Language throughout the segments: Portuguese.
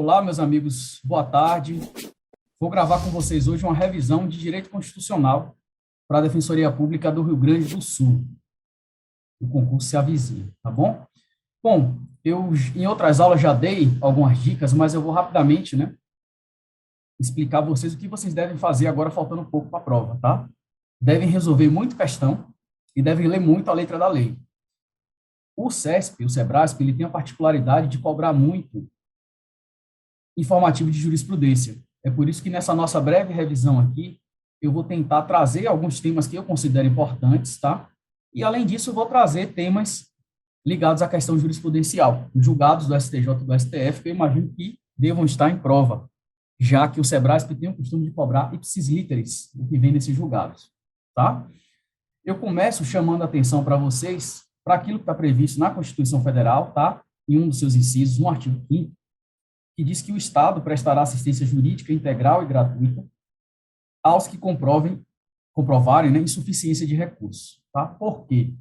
Olá, meus amigos, boa tarde. Vou gravar com vocês hoje uma revisão de direito constitucional para a Defensoria Pública do Rio Grande do Sul. O concurso se avizinha, tá bom? Bom, eu em outras aulas já dei algumas dicas, mas eu vou rapidamente, explicar a vocês o que vocês devem fazer agora, faltando um pouco para a prova, tá? Devem resolver muito questão e devem ler muito a letra da lei. O CESP, o SEBRASP, ele tem a particularidade de cobrar muito informativo de jurisprudência. É por isso que nessa nossa breve revisão aqui, eu vou tentar trazer alguns temas que eu considero importantes, tá? E, além disso, eu vou trazer temas ligados à questão jurisprudencial, julgados do STJ e do STF, que eu imagino que devam estar em prova, já que o SEBRASP tem o costume de cobrar ipsis literis, o que vem nesses julgados, tá? Eu começo chamando a atenção para vocês para aquilo que está previsto na Constituição Federal, tá? Em um dos seus incisos, no artigo 5º, que diz que o Estado prestará assistência jurídica integral e gratuita aos que comprovarem, insuficiência de recursos. Tá? Por quê?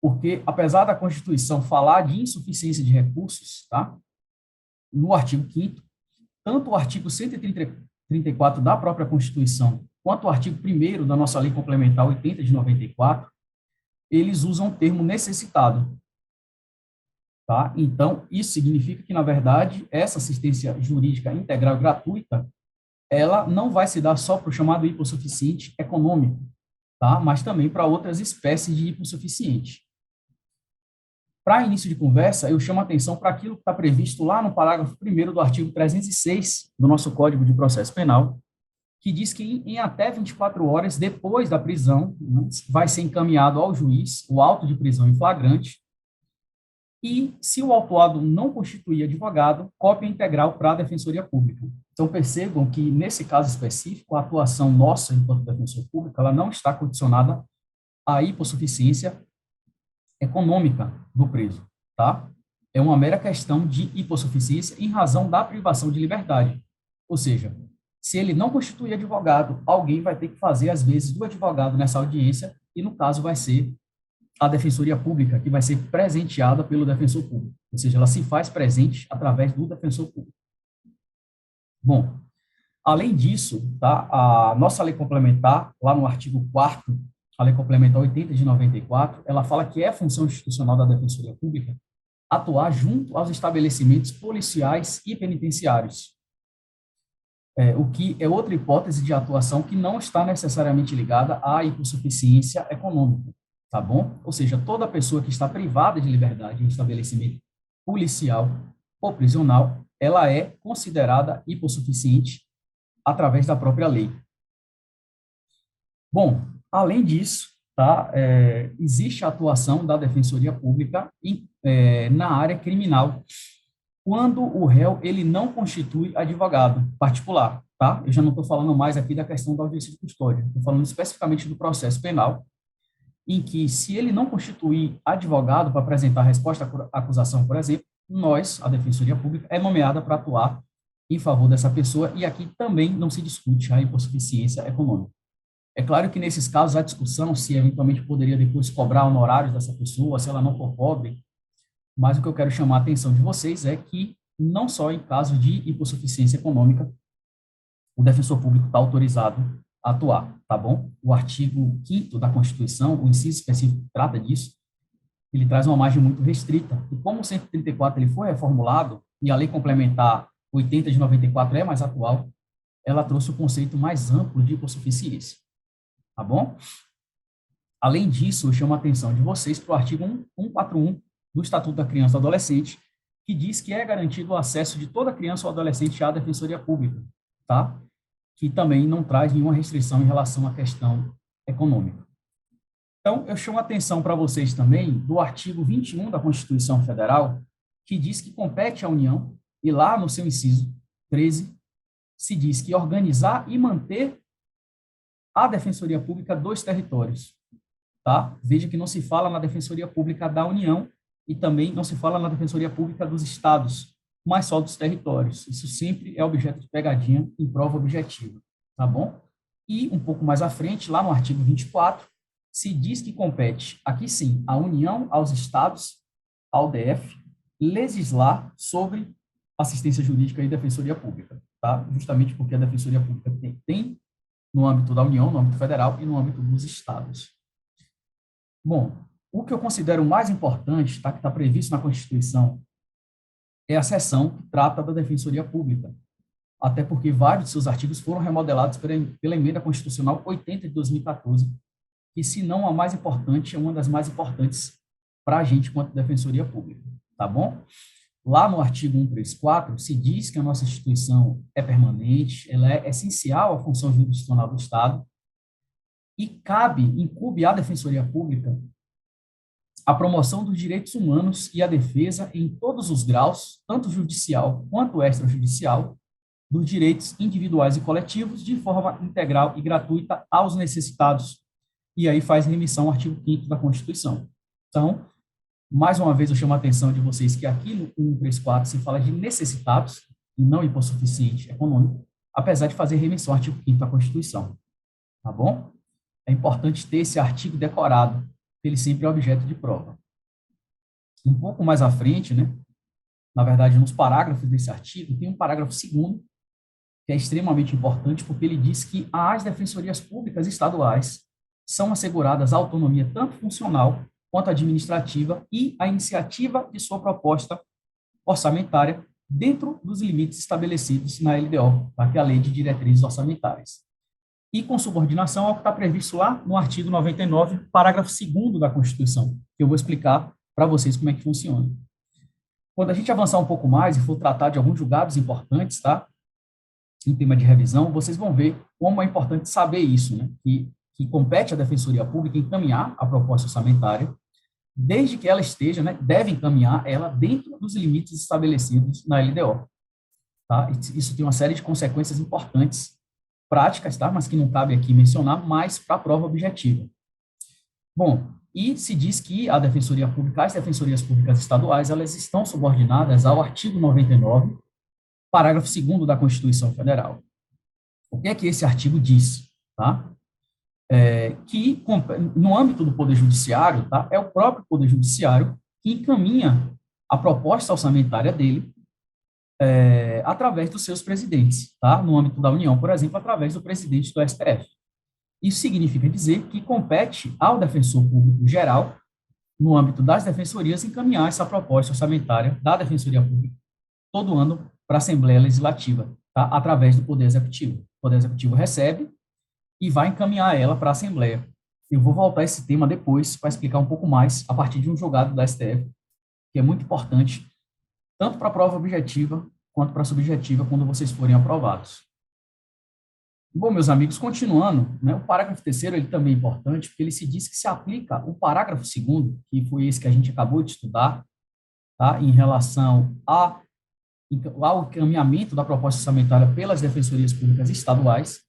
Porque, apesar da Constituição falar de insuficiência de recursos, tá? No artigo 5º, tanto o artigo 134 da própria Constituição, quanto o artigo 1º da nossa Lei Complementar 80 de 94, eles usam o termo necessitado. Tá? Então, isso significa que, na verdade, essa assistência jurídica integral e gratuita, ela não vai se dar só para o chamado hipossuficiente econômico, tá? Mas também para outras espécies de hipossuficiente. Para início de conversa, eu chamo a atenção para aquilo que está previsto lá no parágrafo 1º do artigo 306 do nosso Código de Processo Penal, que diz que em até 24 horas depois da prisão, vai ser encaminhado ao juiz o auto de prisão em flagrante. E, se o autuado não constituir advogado, cópia integral para a Defensoria Pública. Então, percebam que, nesse caso específico, a atuação nossa, enquanto defensor público, ela não está condicionada à hipossuficiência econômica do preso, tá? É uma mera questão de hipossuficiência em razão da privação de liberdade. Ou seja, se ele não constituir advogado, alguém vai ter que fazer as vezes do advogado nessa audiência, e, no caso, vai ser a Defensoria Pública, que vai ser presenteada pelo defensor público. Ou seja, ela se faz presente através do defensor público. Bom, além disso, tá, a nossa lei complementar, lá no artigo 4º, a lei complementar 80 de 94, ela fala que é função institucional da Defensoria Pública atuar junto aos estabelecimentos policiais e penitenciários. O que é outra hipótese de atuação que não está necessariamente ligada à hipossuficiência econômica. Tá bom? Ou seja, toda pessoa que está privada de liberdade em estabelecimento policial ou prisional, ela é considerada hipossuficiente através da própria lei. Bom, além disso, tá, existe a atuação da Defensoria Pública na área criminal, quando o réu ele não constitui advogado particular. Tá? Eu já não estou falando mais aqui da questão da audiência de custódia, estou falando especificamente do processo penal, em que, se ele não constituir advogado para apresentar a resposta à acusação, por exemplo, nós, a Defensoria Pública, é nomeada para atuar em favor dessa pessoa, e aqui também não se discute a hipossuficiência econômica. É claro que, nesses casos, a discussão se eventualmente poderia depois cobrar honorários dessa pessoa, se ela não for pobre, mas o que eu quero chamar a atenção de vocês é que, não só em caso de hipossuficiência econômica, o defensor público está autorizado atuar, tá bom? O artigo 5º da Constituição, o inciso específico que trata disso, ele traz uma margem muito restrita. E como o 134 ele foi reformulado, e a Lei Complementar 80 de 94 é mais atual, ela trouxe o conceito mais amplo de hipossuficiência, tá bom? Além disso, eu chamo a atenção de vocês para o artigo 141 do Estatuto da Criança e do Adolescente, que diz que é garantido o acesso de toda criança ou adolescente à Defensoria Pública, tá? Que também não traz nenhuma restrição em relação à questão econômica. Então, eu chamo a atenção para vocês também do artigo 21 da Constituição Federal, que diz que compete à União, e lá no seu inciso 13, se diz que organizar e manter a Defensoria Pública dos territórios. Tá? Veja que não se fala na Defensoria Pública da União e também não se fala na Defensoria Pública dos estados, mas só dos territórios. Isso sempre é objeto de pegadinha em prova objetiva, tá bom? E, um pouco mais à frente, lá no artigo 24, se diz que compete, aqui sim, à União, aos estados, ao DF, legislar sobre assistência jurídica e defensoria pública, tá? Justamente porque a defensoria pública tem no âmbito da União, no âmbito federal e no âmbito dos estados. Bom, o que eu considero mais importante, tá, que está previsto na Constituição, é a seção que trata da defensoria pública, até porque vários de seus artigos foram remodelados pela Emenda Constitucional 80 de 2014, que, se não a mais importante, é uma das mais importantes para a gente quanto defensoria pública, tá bom? Lá no artigo 134, se diz que a nossa instituição é permanente, ela é essencial à função jurisdicional do Estado e incube à Defensoria Pública a promoção dos direitos humanos e a defesa em todos os graus, tanto judicial quanto extrajudicial, dos direitos individuais e coletivos, de forma integral e gratuita aos necessitados. E aí faz remissão ao artigo 5º da Constituição. Então, mais uma vez, eu chamo a atenção de vocês que aqui no 134 se fala de necessitados e não hipossuficiente econômico, apesar de fazer remissão ao artigo 5º da Constituição. Tá bom? É importante ter esse artigo decorado, porque ele sempre é objeto de prova. Um pouco mais à frente, né, na verdade, nos parágrafos desse artigo, tem um parágrafo 2º, que é extremamente importante, porque ele diz que às defensorias públicas estaduais são asseguradas a autonomia tanto funcional quanto administrativa e a iniciativa de sua proposta orçamentária dentro dos limites estabelecidos na LDO, tá? Que é a Lei de Diretrizes Orçamentárias. E com subordinação ao que está previsto lá no artigo 99, parágrafo 2º da Constituição, que eu vou explicar para vocês como é que funciona. Quando a gente avançar um pouco mais e for tratar de alguns julgados importantes, tá? Em tema de revisão, vocês vão ver como é importante saber isso, né? Que compete à Defensoria Pública encaminhar a proposta orçamentária, desde que ela esteja, né, deve encaminhar ela dentro dos limites estabelecidos na LDO. Tá? Isso tem uma série de consequências importantes, práticas, tá? Mas que não cabe aqui mencionar, mais para a prova objetiva. Bom, e se diz que a Defensoria Pública, as Defensorias Públicas Estaduais, elas estão subordinadas ao artigo 99, parágrafo 2º da Constituição Federal. O que é que esse artigo diz? Tá? Que, no âmbito do Poder Judiciário, tá, é o próprio Poder Judiciário que encaminha a proposta orçamentária dele através dos seus presidentes, tá? No âmbito da União, por exemplo, através do presidente do STF. Isso significa dizer que compete ao defensor público geral, no âmbito das defensorias, encaminhar essa proposta orçamentária da Defensoria Pública todo ano para a Assembleia Legislativa, tá? Através do Poder Executivo. O Poder Executivo recebe e vai encaminhar ela para a Assembleia. Eu vou voltar a esse tema depois para explicar um pouco mais a partir de um julgado da STF, que é muito importante, tanto para a prova objetiva quanto para a subjetiva, quando vocês forem aprovados. Bom, meus amigos, continuando, né, o parágrafo 3º ele também é importante, porque ele se diz que se aplica o parágrafo 2º, que foi esse que a gente acabou de estudar, tá, em relação ao encaminhamento da proposta orçamentária pelas defensorias públicas estaduais,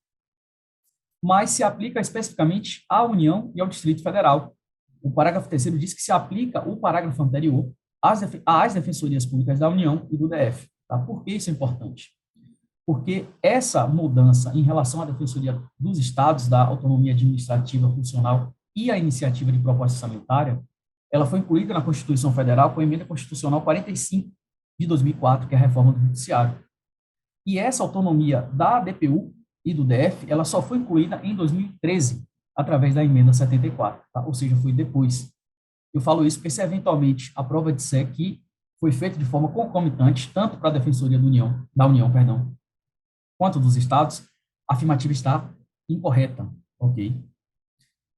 mas se aplica especificamente à União e ao Distrito Federal. O parágrafo 3º diz que se aplica o parágrafo anterior às defensorias públicas da União e do DF. Tá? Por que isso é importante? Porque essa mudança em relação à defensoria dos estados, da autonomia administrativa funcional e a iniciativa de proposta orçamentária, ela foi incluída na Constituição Federal com a Emenda Constitucional 45 de 2004, que é a reforma do Judiciário. E essa autonomia da DPU e do DF, ela só foi incluída em 2013, através da Emenda 74, tá? Ou seja, foi depois. Eu falo isso porque, se eventualmente a prova disser que foi feito de forma concomitante, tanto para a Defensoria da União, quanto dos estados, a afirmativa está incorreta, ok?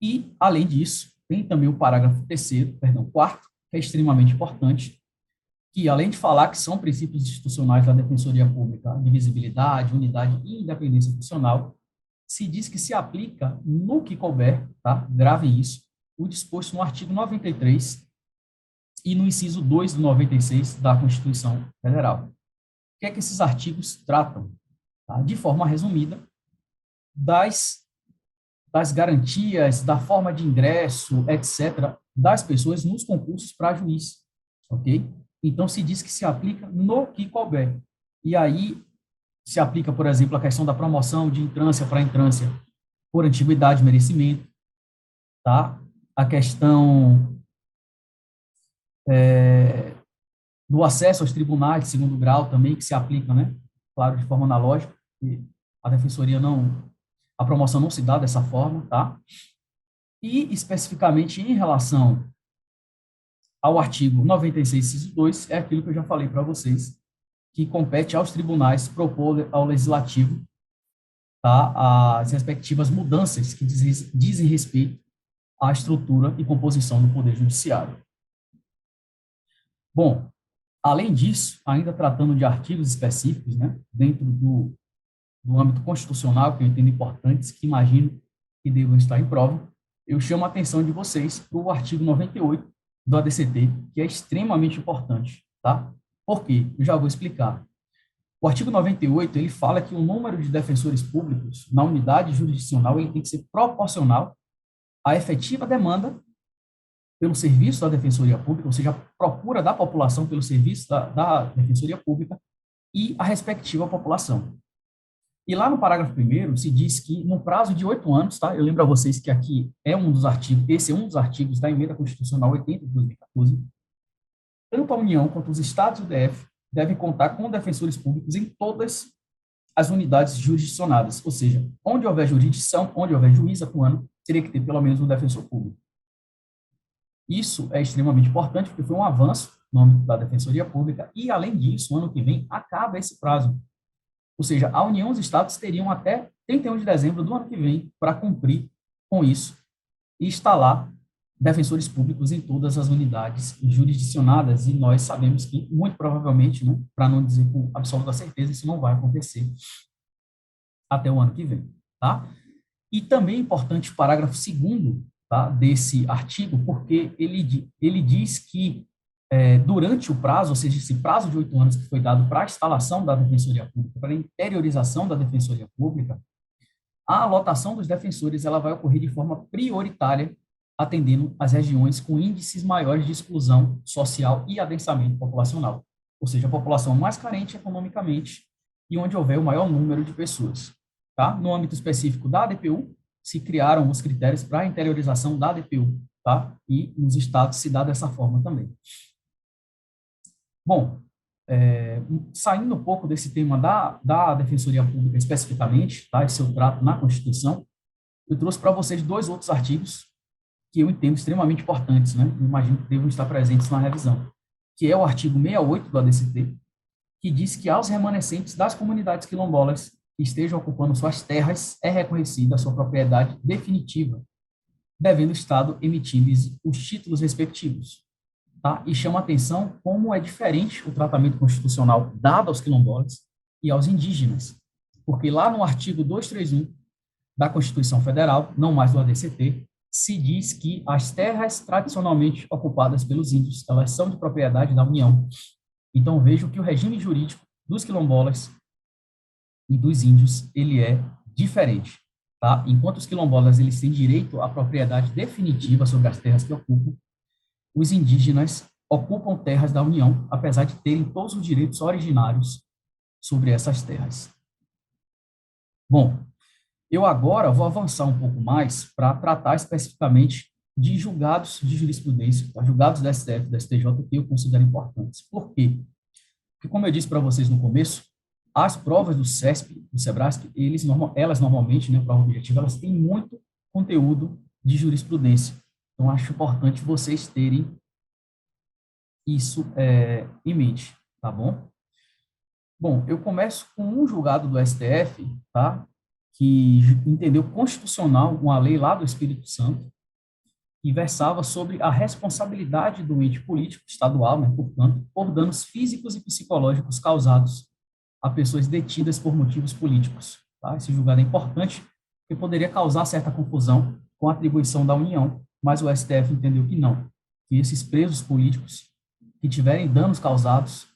E, além disso, tem também o parágrafo 4º, que é extremamente importante, que, além de falar que são princípios institucionais da Defensoria Pública, divisibilidade, unidade e independência funcional, se diz que se aplica no que couber, tá? Gravem isso, o disposto no artigo 93 e no inciso 2 do 96 da Constituição Federal. O que é que esses artigos tratam? Tá? De forma resumida, das garantias, da forma de ingresso, etc., das pessoas nos concursos para juiz, ok? Então, se diz que se aplica no que couber. E aí, se aplica, por exemplo, a questão da promoção de entrância para entrância por antiguidade e merecimento, tá? A questão do acesso aos tribunais de segundo grau também, que se aplica, né? Claro, de forma analógica, e a defensoria não, a promoção não se dá dessa forma, tá? E, especificamente, em relação ao artigo 96, inciso 2, é aquilo que eu já falei para vocês, que compete aos tribunais propor ao legislativo, tá, as respectivas mudanças que dizem respeito à estrutura e composição do Poder Judiciário. Bom, além disso, ainda tratando de artigos específicos, né, dentro do âmbito constitucional, que eu entendo importantes, que imagino que devam estar em prova, eu chamo a atenção de vocês para o artigo 98 do ADCT, que é extremamente importante, tá? Por quê? Eu já vou explicar. O artigo 98, ele fala que o número de defensores públicos na unidade jurisdicional ele tem que ser proporcional à efetiva demanda pelo serviço da Defensoria Pública, ou seja, a procura da população pelo serviço da Defensoria Pública e a respectiva população. E lá no parágrafo 1º se diz que, no prazo de 8 anos, tá? Eu lembro a vocês que aqui é um dos artigos, esse é um dos artigos da Emenda Constitucional 80 de 2014, tanto a União quanto os Estados e o DF devem contar com defensores públicos em todas as unidades jurisdicionadas, ou seja, onde houver jurisdição, onde houver juiz atuando, teria que ter pelo menos um defensor público. Isso é extremamente importante, porque foi um avanço no âmbito da Defensoria Pública, e, além disso, no ano que vem, acaba esse prazo. Ou seja, a União e os Estados teriam até 31 de dezembro do ano que vem para cumprir com isso e instalar defensores públicos em todas as unidades jurisdicionadas, e nós sabemos que, muito provavelmente, né, para não dizer com absoluta certeza, isso não vai acontecer até o ano que vem, tá? E também é importante o parágrafo 2º, tá, desse artigo, porque ele diz que, durante o prazo, ou seja, esse prazo de 8 anos que foi dado para a instalação da Defensoria Pública, para a interiorização da Defensoria Pública, a alotação dos defensores ela vai ocorrer de forma prioritária, atendendo as regiões com índices maiores de exclusão social e adensamento populacional, ou seja, a população mais carente economicamente e onde houver o maior número de pessoas. Tá? No âmbito específico da ADPU, se criaram os critérios para a interiorização da ADPU, tá? E nos estados se dá dessa forma também. Bom, saindo um pouco desse tema da Defensoria Pública especificamente, tá? Esse eu trato na Constituição, eu trouxe para vocês 2 outros artigos que eu entendo extremamente importantes, né? Eu imagino que devam estar presentes na revisão, que é o artigo 68 do ADCT, que diz que aos remanescentes das comunidades quilombolas que estejam ocupando suas terras é reconhecida a sua propriedade definitiva, devendo o Estado emitir os títulos respectivos. Tá? E chama a atenção como é diferente o tratamento constitucional dado aos quilombolas e aos indígenas, porque lá no artigo 231 da Constituição Federal, não mais do ADCT, se diz que as terras tradicionalmente ocupadas pelos índios, elas são de propriedade da União. Então, vejo que o regime jurídico dos quilombolas e dos índios, ele é diferente. Tá? Enquanto os quilombolas eles têm direito à propriedade definitiva sobre as terras que ocupam, os indígenas ocupam terras da União, apesar de terem todos os direitos originários sobre essas terras. Bom, eu agora vou avançar um pouco mais para tratar especificamente de julgados de jurisprudência, tá? Julgados da STF, da STJ, que eu considero importantes. Por quê? Porque, como eu disse para vocês no começo, as provas do CESP, do SEBRASP, elas normalmente, né, prova objetiva, elas têm muito conteúdo de jurisprudência. Então, acho importante vocês terem isso em mente, tá bom? Bom, eu começo com um julgado do STF, tá? Que entendeu constitucional uma lei lá do Espírito Santo, que versava sobre a responsabilidade do ente político estadual, né, portanto, por danos físicos e psicológicos causados a pessoas detidas por motivos políticos. Tá? Esse julgado é importante, porque poderia causar certa confusão com a atribuição da União, mas o STF entendeu que não, que esses presos políticos que tiverem danos causados,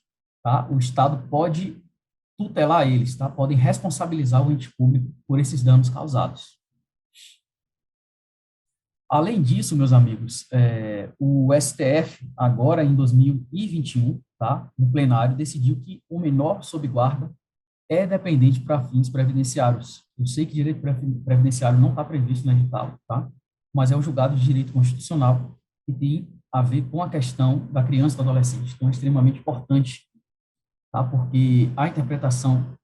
tá, o Estado pode tutelar eles, tá? Podem responsabilizar o ente público por esses danos causados. Além disso, meus amigos, o STF, agora em 2021, tá, no plenário, decidiu que o menor sob guarda é dependente para fins previdenciários. Eu sei que direito previdenciário não está previsto no edital, tá? Mas é um julgado de direito constitucional que tem a ver com a questão da criança e do adolescente. Então, é extremamente importante, tá? Porque a interpretação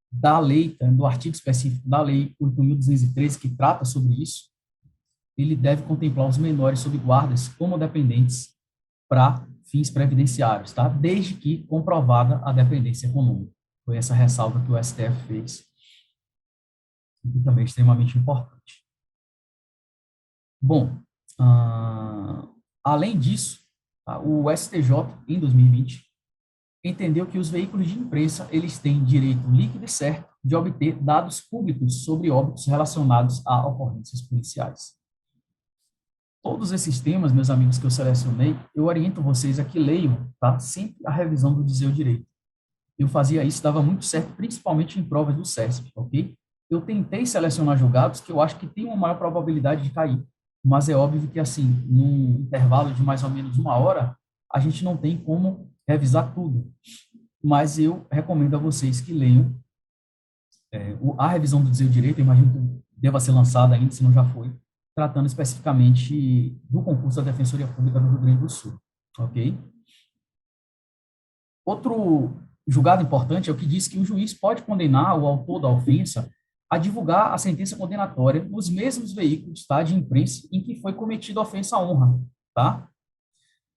da lei, tá, do artigo específico da lei 8.213, que trata sobre isso, ele deve contemplar os menores sob guardas como dependentes para fins previdenciários, tá? Desde que comprovada a dependência econômica. Foi essa ressalva que o STF fez, e também é extremamente importante. Bom, além disso, tá, o STJ, em 2020, entendeu que os veículos de imprensa, eles têm direito líquido e certo de obter dados públicos sobre óbitos relacionados a ocorrências policiais. Todos esses temas, meus amigos, que eu selecionei, eu oriento vocês a que leiam, tá? Sempre a revisão do Dizer o Direito. Eu fazia isso, dava muito certo, principalmente em provas do CESP, ok? Eu tentei selecionar julgados que eu acho que tem uma maior probabilidade de cair, mas é óbvio que, assim, num intervalo de mais ou menos 1 hora, a gente não tem como revisar tudo. Mas eu recomendo a vocês que leiam a revisão do Dizer o Direito, eu imagino que deva ser lançada ainda, se não já foi, tratando especificamente do concurso da Defensoria Pública do Rio Grande do Sul, ok? Outro julgado importante é o que diz que o juiz pode condenar o autor da ofensa a divulgar a sentença condenatória nos mesmos veículos, tá, de imprensa em que foi cometida a ofensa à honra, tá?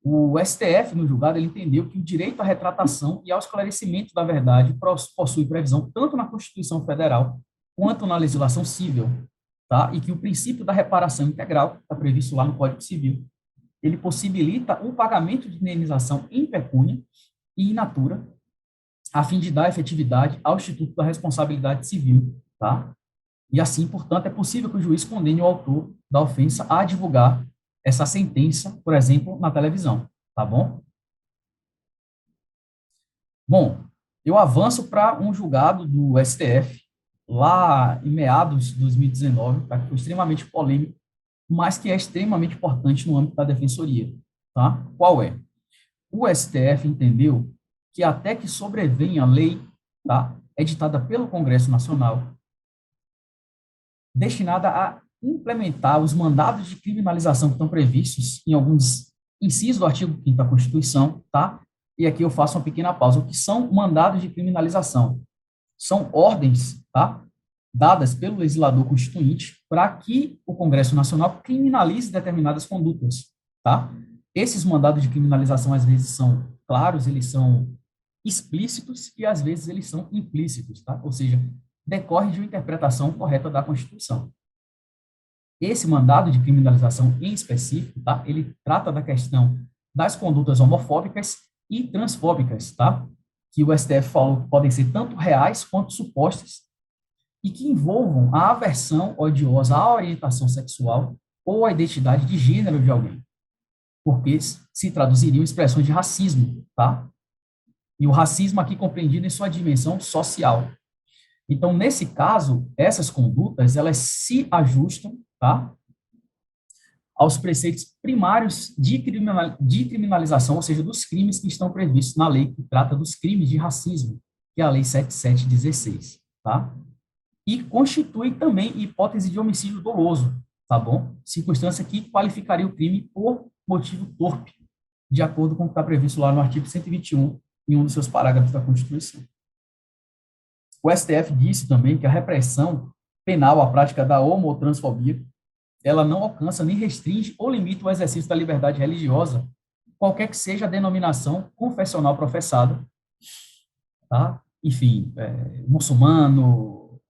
O STF, no julgado, ele entendeu que o direito à retratação e ao esclarecimento da verdade possui previsão tanto na Constituição Federal quanto na legislação civil, tá? E que o princípio da reparação integral, está previsto lá no Código Civil, ele possibilita o pagamento de indenização em pecúnia e in natura, a fim de dar efetividade ao Instituto da Responsabilidade Civil, tá? E assim, portanto, é possível que o juiz condene o autor da ofensa a divulgar essa sentença, por exemplo, na televisão, tá bom? Bom, eu avanço para um julgado do STF, lá em meados de 2019, tá, que foi extremamente polêmico, mas que é extremamente importante no âmbito da defensoria, tá? Qual é? O STF entendeu que até que sobrevenha a lei, tá, editada pelo Congresso Nacional, destinada a implementar os mandados de criminalização que estão previstos em alguns incisos do artigo 5º da Constituição, tá? E aqui eu faço uma pequena pausa. O que são mandados de criminalização? São ordens, tá, dadas pelo legislador constituinte para que o Congresso Nacional criminalize determinadas condutas, tá? Esses mandados de criminalização, às vezes, são claros, eles são explícitos e, às vezes, eles são implícitos, tá? Ou seja, decorre de uma interpretação correta da Constituição. Esse mandado de criminalização em específico, tá? Ele trata da questão das condutas homofóbicas e transfóbicas, tá? Que o STF falou que podem ser tanto reais quanto supostas e que envolvam a aversão odiosa à orientação sexual ou à identidade de gênero de alguém, porque se traduziriam expressões de racismo, tá? E o racismo aqui compreendido em sua dimensão social. Então, nesse caso, essas condutas, elas se ajustam, tá, aos preceitos primários de criminalização, ou seja, dos crimes que estão previstos na lei que trata dos crimes de racismo, que é a Lei 7716, tá? E constitui também hipótese de homicídio doloso, tá bom? Circunstância que qualificaria o crime por motivo torpe, de acordo com o que está previsto lá no artigo 121, em um dos seus parágrafos da Constituição. O STF disse também que a repressão penal à prática da homotransfobia, ela não alcança nem restringe ou limita o exercício da liberdade religiosa, qualquer que seja a denominação confessional professada, tá? Enfim, muçulmano,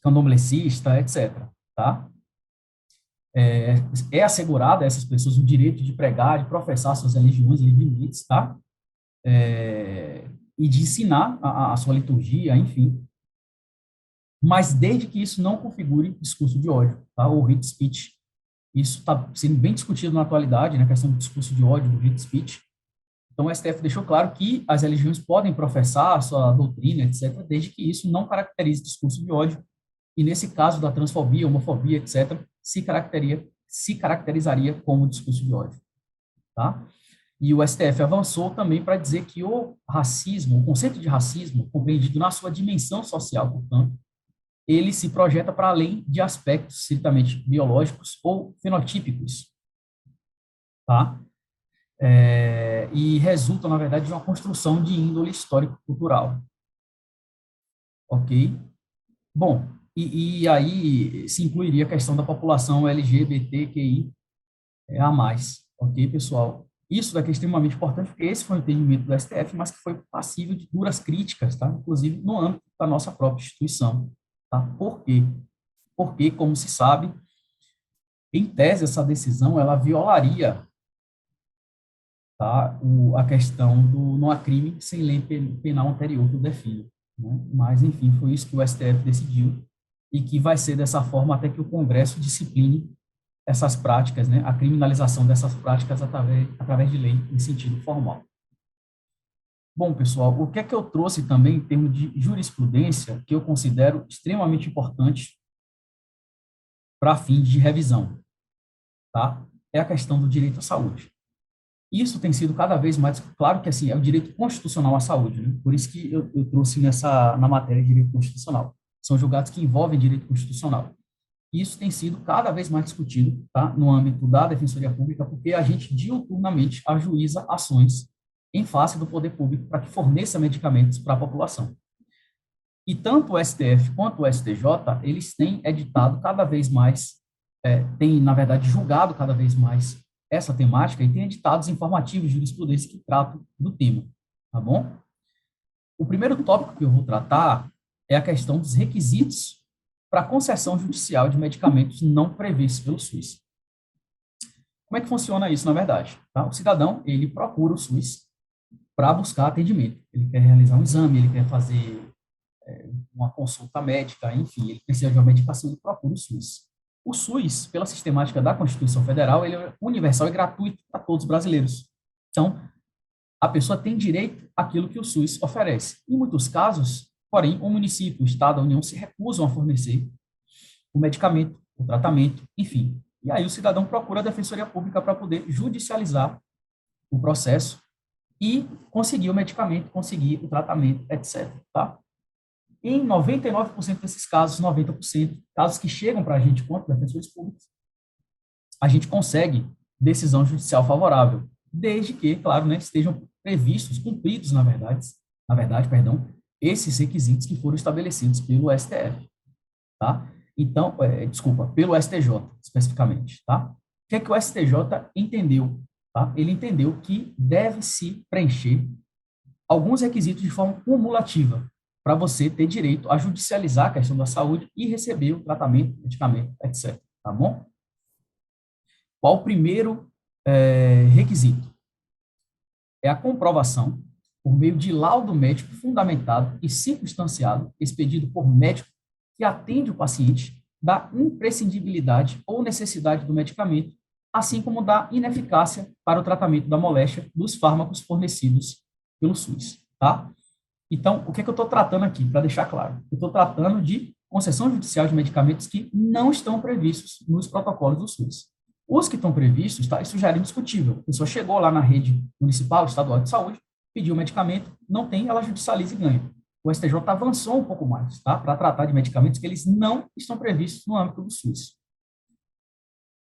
candomblessista, etc., tá? É assegurado a essas pessoas o direito de pregar, de professar suas religiões livres, tá? E de ensinar a sua liturgia, enfim, mas desde que isso não configure discurso de ódio, tá? Ou hate speech. Isso está sendo bem discutido na atualidade, na questão do discurso de ódio, do hate speech. Então, o STF deixou claro que as religiões podem professar a sua doutrina, etc., desde que isso não caracterize discurso de ódio, e nesse caso da transfobia, homofobia, etc., se caracterizaria como discurso de ódio, tá? E o STF avançou também para dizer que o racismo, o conceito de racismo, compreendido na sua dimensão social, portanto, ele se projeta para além de aspectos estritamente biológicos ou fenotípicos. tá? E resulta, na verdade, de uma construção de índole histórico-cultural, ok? Bom, e aí se incluiria a questão da população LGBTQI a mais, ok, pessoal? Isso daqui é extremamente importante, porque esse foi o entendimento do STF, mas que foi passível de duras críticas, tá? Inclusive no âmbito da nossa própria instituição, tá? Por quê? Porque, como se sabe, em tese, essa decisão, ela violaria, tá, a questão do não há crime sem lei penal anterior que o define, né? Mas, enfim, foi isso que o STF decidiu, e que vai ser dessa forma até que o Congresso discipline essas práticas, né, a criminalização dessas práticas através de lei em sentido formal. Bom, pessoal, o que é que eu trouxe também em termos de jurisprudência que eu considero extremamente importante para fim de revisão, tá? É a questão do direito à saúde. Isso tem sido cada vez mais, claro que assim, é o direito constitucional à saúde, né? Por isso que eu trouxe na matéria de direito constitucional. São julgados que envolvem direito constitucional. Isso tem sido cada vez mais discutido, tá, no âmbito da Defensoria Pública, porque a gente diuturnamente ajuiza ações em face do poder público para que forneça medicamentos para a população. E tanto o STF quanto o STJ, eles têm editado cada vez mais, têm, na verdade, julgado cada vez mais essa temática e têm editados informativos de jurisprudência que tratam do tema, tá bom? O primeiro tópico que eu vou tratar é a questão dos requisitos para a concessão judicial de medicamentos não previstos pelo SUS. Como é que funciona isso, na verdade? Tá? O cidadão, ele procura o SUS para buscar atendimento. Ele quer realizar um exame, ele quer fazer uma consulta médica, enfim, ele precisa de uma medicação, ele procura o SUS. O SUS, pela sistemática da Constituição Federal, ele é universal e gratuito para todos os brasileiros. Então, a pessoa tem direito àquilo que o SUS oferece. Em muitos casos, porém, o município, o Estado, a União se recusam a fornecer o medicamento, o tratamento, enfim. E aí o cidadão procura a Defensoria Pública para poder judicializar o processo e conseguir o medicamento, conseguir o tratamento, etc. Tá? Em 99% desses casos, 90%, casos que chegam para a gente quanto defensores públicos, a gente consegue decisão judicial favorável, desde que, claro, né, estejam previstos, cumpridos, na verdade, perdão, esses requisitos que foram estabelecidos pelo STF, tá? Então, desculpa, pelo STJ, especificamente, tá? O que é que o STJ entendeu? Tá? Ele entendeu que deve-se preencher alguns requisitos de forma cumulativa para você ter direito a judicializar a questão da saúde e receber o tratamento, medicamento, etc. Tá bom? Qual o primeiro requisito? É a comprovação, por meio de laudo médico fundamentado e circunstanciado, expedido por médico que atende o paciente, da imprescindibilidade ou necessidade do medicamento, assim como da ineficácia para o tratamento da moléstia dos fármacos fornecidos pelo SUS, tá? Então, o que é que eu estou tratando aqui, para deixar claro? Eu estou tratando de concessão judicial de medicamentos que não estão previstos nos protocolos do SUS. Os que estão previstos, tá, isso já era indiscutível. A pessoa chegou lá na rede municipal, estadual de saúde, pediu o medicamento, não tem, ela judicializa e ganha. O STJ avançou um pouco mais, tá, para tratar de medicamentos que eles não estão previstos no âmbito do SUS.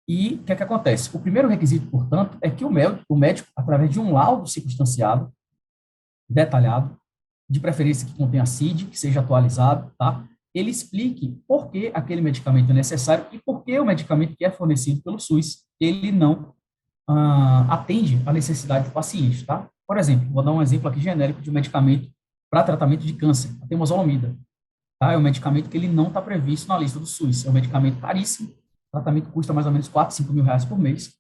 E o que é que acontece? O primeiro requisito, portanto, é que o médico, através de um laudo circunstanciado, detalhado, de preferência que contenha CID, que seja atualizado, tá? Ele explique por que aquele medicamento é necessário e por que o medicamento que é fornecido pelo SUS, ele não atende à necessidade do paciente, tá? Por exemplo, vou dar um exemplo aqui genérico de um medicamento para tratamento de câncer, a temozolomida, tá? É um medicamento que ele não está previsto na lista do SUS, é um medicamento caríssimo, o tratamento custa mais ou menos 4, 5 mil reais por mês,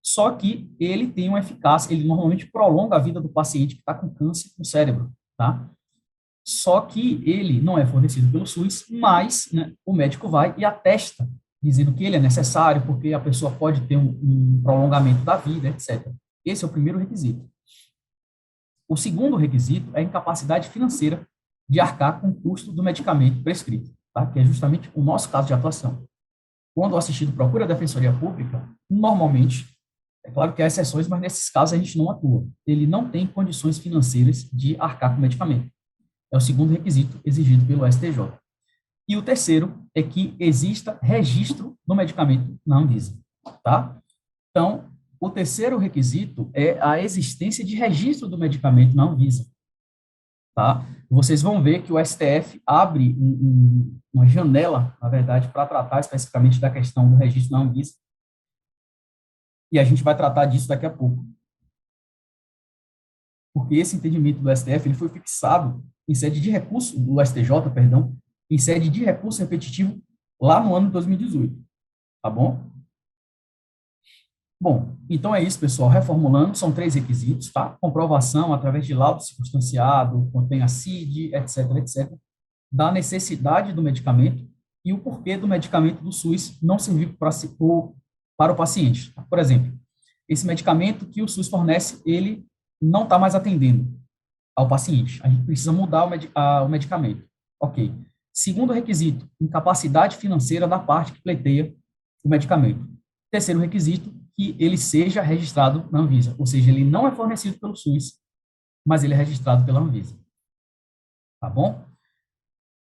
só que ele tem uma eficácia, ele normalmente prolonga a vida do paciente que está com câncer no cérebro, tá? Só que ele não é fornecido pelo SUS, mas, né, o médico vai e atesta, dizendo que ele é necessário, porque a pessoa pode ter um prolongamento da vida, etc. Esse é o primeiro requisito. O segundo requisito é a incapacidade financeira de arcar com o custo do medicamento prescrito, tá? Que é justamente o nosso caso de atuação. Quando o assistido procura a Defensoria Pública, normalmente, é claro que há exceções, mas nesses casos a gente não atua. Ele não tem condições financeiras de arcar com o medicamento. É o segundo requisito exigido pelo STJ. E o terceiro é que exista registro do medicamento na Anvisa, tá? Então, o terceiro requisito é a existência de registro do medicamento na Anvisa, tá? Vocês vão ver que o STF abre uma janela, na verdade, para tratar especificamente da questão do registro na Anvisa, e a gente vai tratar disso daqui a pouco. Porque esse entendimento do STF ele foi fixado em sede de recurso, do STJ, perdão, em sede de recurso repetitivo lá no ano de 2018, tá bom? Bom, então é isso, pessoal. Reformulando, são 3 requisitos, tá? Comprovação através de laudo circunstanciado, contém a CID, etc., etc., da necessidade do medicamento e o porquê do medicamento do SUS não servir para o paciente. Por exemplo, esse medicamento que o SUS fornece, ele não está mais atendendo ao paciente. A gente precisa mudar o medicamento. Ok. Segundo requisito, incapacidade financeira da parte que pleiteia o medicamento. Terceiro requisito, que ele seja registrado na Anvisa, ou seja, ele não é fornecido pelo SUS, mas ele é registrado pela Anvisa. Tá bom?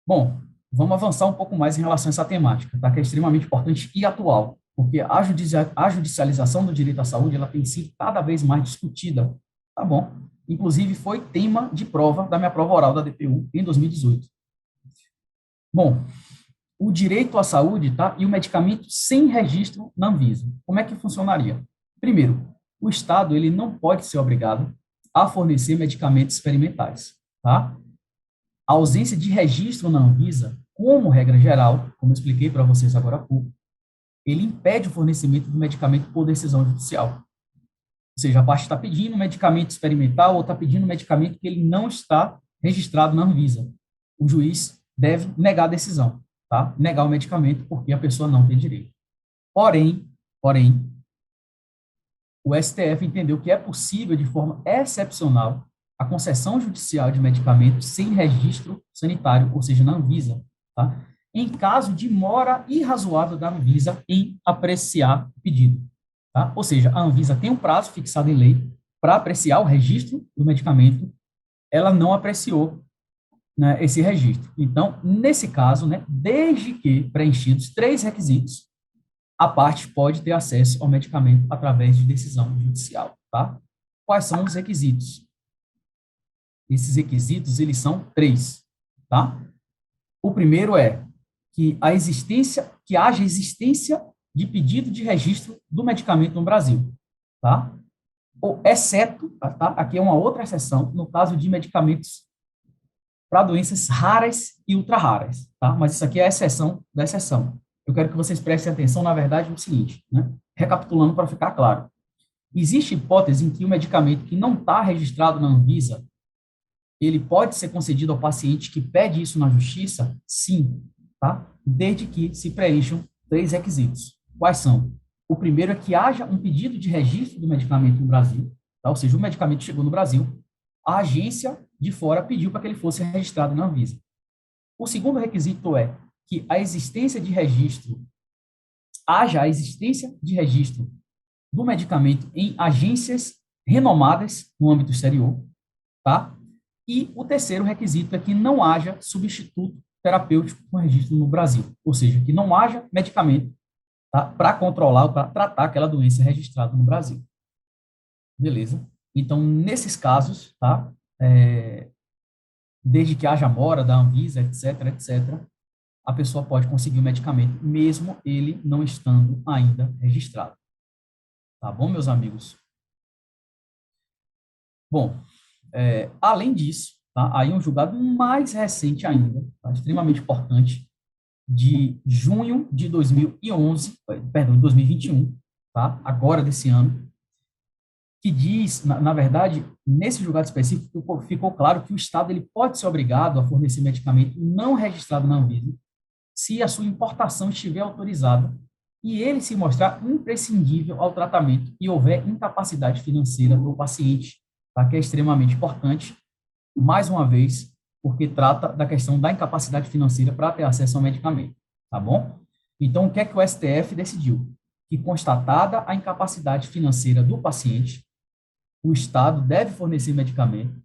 Bom, vamos avançar um pouco mais em relação a essa temática, tá? Que é extremamente importante e atual, porque a judicialização do direito à saúde ela tem sido cada vez mais discutida, tá bom? Inclusive, foi tema de prova da minha prova oral da DPU em 2018. Bom, o direito à saúde, tá? E o medicamento sem registro na Anvisa. Como é que funcionaria? Primeiro, o Estado, ele não pode ser obrigado a fornecer medicamentos experimentais, tá? A ausência de registro na Anvisa, como regra geral, como eu expliquei para vocês agora há pouco, ele impede o fornecimento do medicamento por decisão judicial. Ou seja, a parte está pedindo medicamento experimental ou está pedindo medicamento que ele não está registrado na Anvisa. O juiz deve negar a decisão, tá? Negar o medicamento porque a pessoa não tem direito. Porém, o STF entendeu que é possível, de forma excepcional, a concessão judicial de medicamentos sem registro sanitário, ou seja, na Anvisa, tá? Em caso de mora irrazoável da Anvisa em apreciar o pedido. Tá? Ou seja, a Anvisa tem um prazo fixado em lei para apreciar o registro do medicamento, ela não apreciou, né, esse registro. Então, nesse caso, né, desde que preenchidos 3 requisitos, a parte pode ter acesso ao medicamento através de decisão judicial. Tá? Quais são os requisitos? Esses requisitos, eles são 3. Tá? O primeiro é que haja existência de pedido de registro do medicamento no Brasil, tá? Ou exceto, tá? Aqui é uma outra exceção, no caso de medicamentos para doenças raras e ultra raras, tá? Mas isso aqui é a exceção da exceção. Eu quero que vocês prestem atenção, na verdade, no seguinte, né? Recapitulando para ficar claro. Existe hipótese em que o medicamento que não está registrado na Anvisa, ele pode ser concedido ao paciente que pede isso na justiça? Sim, tá? Desde que se preencham 3 requisitos. Quais são? O primeiro é que haja um pedido de registro do medicamento no Brasil, tá? Ou seja, o medicamento chegou no Brasil, a agência de fora pediu para que ele fosse registrado na Anvisa. O segundo requisito é que haja a existência de registro do medicamento em agências renomadas no âmbito exterior, tá? E o terceiro requisito é que não haja substituto terapêutico com registro no Brasil, ou seja, que não haja medicamento, tá, para controlar ou para tratar aquela doença registrada no Brasil. Beleza? Então, nesses casos, tá, desde que haja mora da Anvisa, etc., etc., a pessoa pode conseguir o medicamento, mesmo ele não estando ainda registrado. Tá bom, meus amigos? Bom, além disso, tá, aí um julgado mais recente ainda, tá, extremamente importante, de junho de 2021, tá, agora desse ano, que diz, na verdade, nesse julgado específico, ficou claro que o Estado ele pode ser obrigado a fornecer medicamento não registrado na Anvisa, se a sua importação estiver autorizada e ele se mostrar imprescindível ao tratamento e houver incapacidade financeira do paciente, tá? Que é extremamente importante, mais uma vez, porque trata da questão da incapacidade financeira para ter acesso ao medicamento, tá bom? Então, o que é que o STF decidiu? Que, constatada a incapacidade financeira do paciente, o Estado deve fornecer medicamento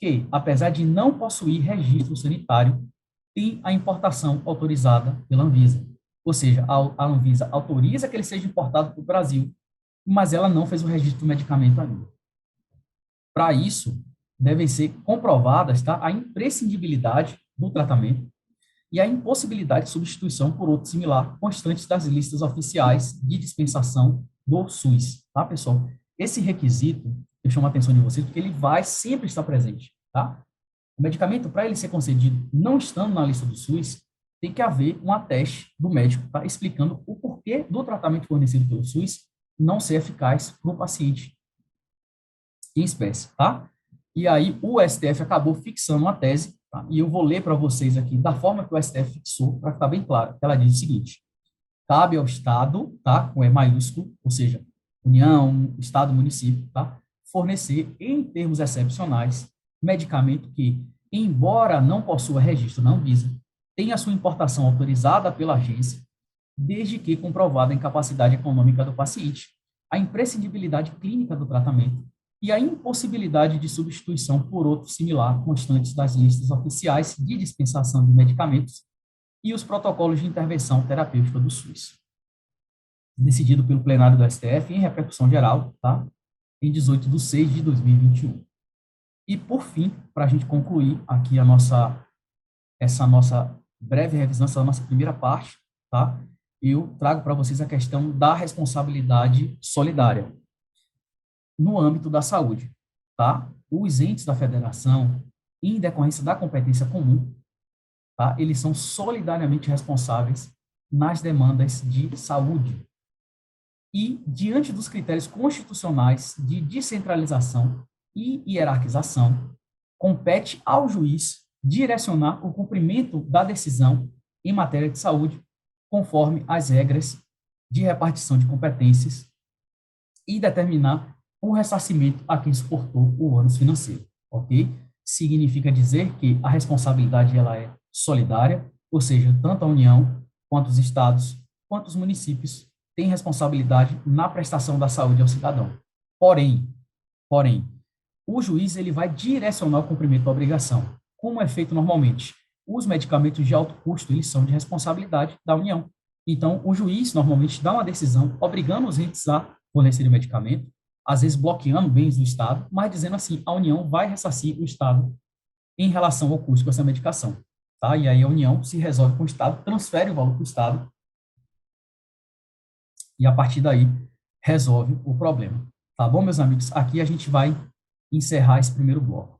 que, apesar de não possuir registro sanitário, tem a importação autorizada pela Anvisa. Ou seja, a Anvisa autoriza que ele seja importado para o Brasil, mas ela não fez o registro do medicamento ainda. Para isso, devem ser comprovadas, tá, a imprescindibilidade do tratamento e a impossibilidade de substituição por outro similar, constantes das listas oficiais de dispensação do SUS, tá, pessoal? Esse requisito, eu chamo a atenção de vocês, porque ele vai sempre estar presente, tá? O medicamento, para ele ser concedido não estando na lista do SUS, tem que haver um ateste do médico, tá, explicando o porquê do tratamento fornecido pelo SUS não ser eficaz para o paciente em espécie, tá? E aí o STF acabou fixando uma tese, tá? E eu vou ler para vocês aqui da forma que o STF fixou, para ficar bem claro. Ela diz o seguinte: cabe ao Estado, tá, com E maiúsculo, ou seja, União, Estado, município, tá, fornecer, em termos excepcionais, medicamento que, embora não possua registro na Anvisa, tenha sua importação autorizada pela agência, desde que comprovada a incapacidade econômica do paciente, a imprescindibilidade clínica do tratamento e a impossibilidade de substituição por outro similar constantes das listas oficiais de dispensação de medicamentos e os protocolos de intervenção terapêutica do SUS. Decidido pelo plenário do STF em repercussão geral, tá? Em 18/6/2021. E, por fim, para a gente concluir aqui essa nossa breve revisão, essa nossa primeira parte, tá? Eu trago para vocês a questão da responsabilidade solidária no âmbito da saúde, tá? Os entes da federação, em decorrência da competência comum, tá? Eles são solidariamente responsáveis nas demandas de saúde. E, diante dos critérios constitucionais de descentralização e hierarquização, compete ao juiz direcionar o cumprimento da decisão em matéria de saúde, conforme as regras de repartição de competências e determinar o ressarcimento a quem suportou o ônus financeiro, ok? Significa dizer que a responsabilidade ela é solidária, ou seja, tanto a União, quanto os estados, quanto os municípios têm responsabilidade na prestação da saúde ao cidadão. Porém, o juiz ele vai direcionar o cumprimento da obrigação. Como é feito normalmente? Os medicamentos de alto custo, eles são de responsabilidade da União. Então, o juiz normalmente dá uma decisão obrigando os entes a fornecer o medicamento, às vezes bloqueando bens do Estado, mas dizendo assim, a União vai ressarcir o Estado em relação ao custo com essa medicação. Tá? E aí a União se resolve com o Estado, transfere o valor para o Estado e, a partir daí, resolve o problema. Tá bom, meus amigos? Aqui a gente vai encerrar esse primeiro bloco.